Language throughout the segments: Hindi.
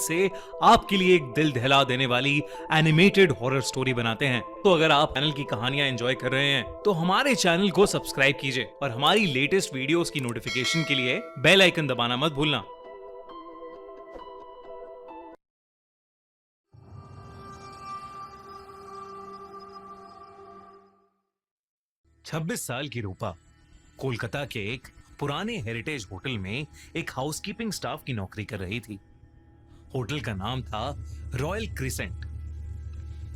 से आपके लिए एक दिल दहला देने वाली एनिमेटेड हॉरर स्टोरी बनाते हैं। तो अगर आप चैनल की कहानियां एंजॉय कर रहे हैं तो हमारे चैनल को सब्सक्राइब कीजिए और हमारी लेटेस्ट वीडियोस की नोटिफिकेशन के लिए बेल आइकन दबाना मत भूलना। छब्बीस साल की रूपा कोलकाता के एक पुराने हेरिटेज होटल में एक हाउसकीपिंग स्टाफ की नौकरी कर रही थी। होटल का नाम था रॉयल क्रिसेंट।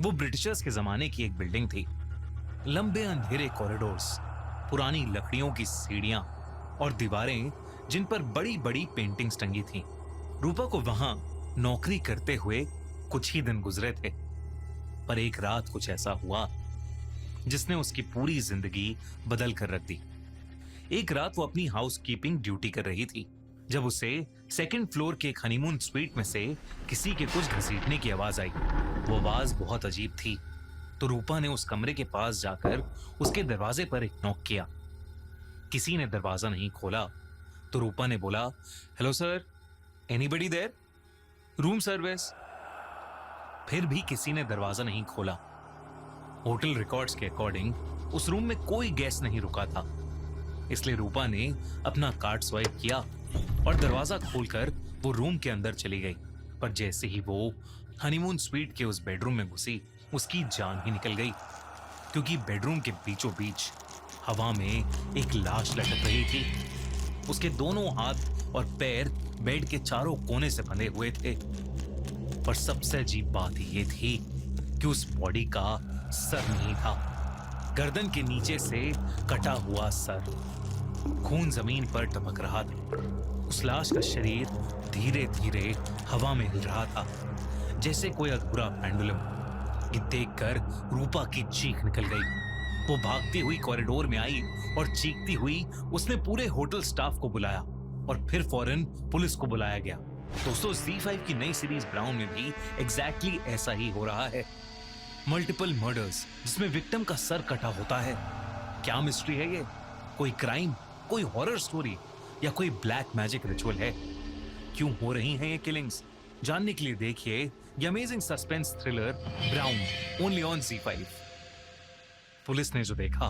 वो ब्रिटिशर्स के जमाने की एक बिल्डिंग थी। लंबे अंधेरे कॉरिडोर्स, पुरानी लकड़ियों की सीढ़ियां और दीवारें जिन पर बड़ी बड़ी पेंटिंग्स टंगी थीं। रूपा को वहां नौकरी करते हुए कुछ ही दिन गुजरे थे, पर एक रात कुछ ऐसा हुआ जिसने उसकी पूरी जिंदगी बदल कर रख दी। एक रात वो अपनी हाउसकीपिंग ड्यूटी कर रही थी जब उसे सेकंड फ्लोर के एक हनीमून स्वीट में से किसी के कुछ घसीटने की आवाज आई। वो आवाज बहुत अजीब थी, तो रूपा ने उस कमरे के पास जाकर उसके दरवाजे पर एक नॉक किया। किसी ने दरवाजा नहीं खोला तो रूपा ने बोला, hello sir, anybody there, room service. फिर भी किसी ने दरवाजा नहीं खोला। होटल रिकॉर्ड्स के अकॉर्डिंग उस रूम में कोई गेस्ट नहीं रुका था, इसलिए रूपा ने अपना कार्ड स्वाइप किया और दरवाजा खोलकर वो रूम के अंदर चली गई। पर जैसे ही वो हनीमून स्वीट के उस बेडरूम में घुसी, उसकी जान ही निकल गई, क्योंकि बेडरूम के बीचों बीच हवा में एक लाश लटक रही थी। उसके दोनों हाथ और पैर बेड के चारों कोने से बंधे हुए थे। पर सबसे अजीब बात ये थी कि उस बॉडी का सर नहीं था, गर्दन के नीचे से कटा हुआ सर। खून जमीन पर टपक रहा था। उस लाश का शरीर धीरे धीरे हवा में हिल रहा था, जैसे कोई अधूरा पेंडुलम। ये देखकर रूपा की चीख निकल गई। वो भागती हुई कॉरिडोर में आई और चीखती हुई उसने पूरे होटल स्टाफ को बुलाया और फिर फौरन पुलिस को बुलाया गया। दोस्तों, Z5 की नई सीरीज ब्राउन में भी एग्जैक्टली ऐसा ही हो रहा है। मल्टीपल मर्डर्स जिसमें विक्टिम का सर कटा होता है। क्या मिस्ट्री है ये? कोई क्राइम, कोई हॉरर स्टोरी या कोई ब्लैक मैजिक रिचुअल है? क्यों हो रही हैं ये किलिंग्स? जानने के लिए देखिए ये amazing suspense thriller brown, only on Z5। Police ने जो देखा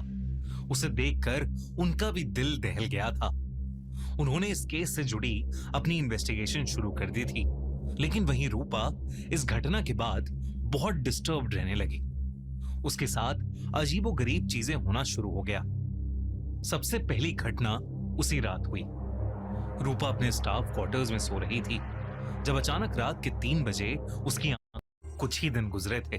उसे देखकर उनका भी दिल दहल गया था। उन्होंने इस केस से जुड़ी अपनी इन्वेस्टिगेशन शुरू कर दी थी, लेकिन वहीं रूपा इस घटना के बाद बहुत डिस्टर्ब्ड रहने लगी। उसके साथ अजीबोगरीब चीजें होना शुरू हो गया। सबसे पहली घटना उसी रात हुई। रूपा अपने स्टाफ क्वार्टर्स में सो रही थी जब अचानक रात के 3 बजे उसकी आंख, कुछ ही दिन गुजरे थे,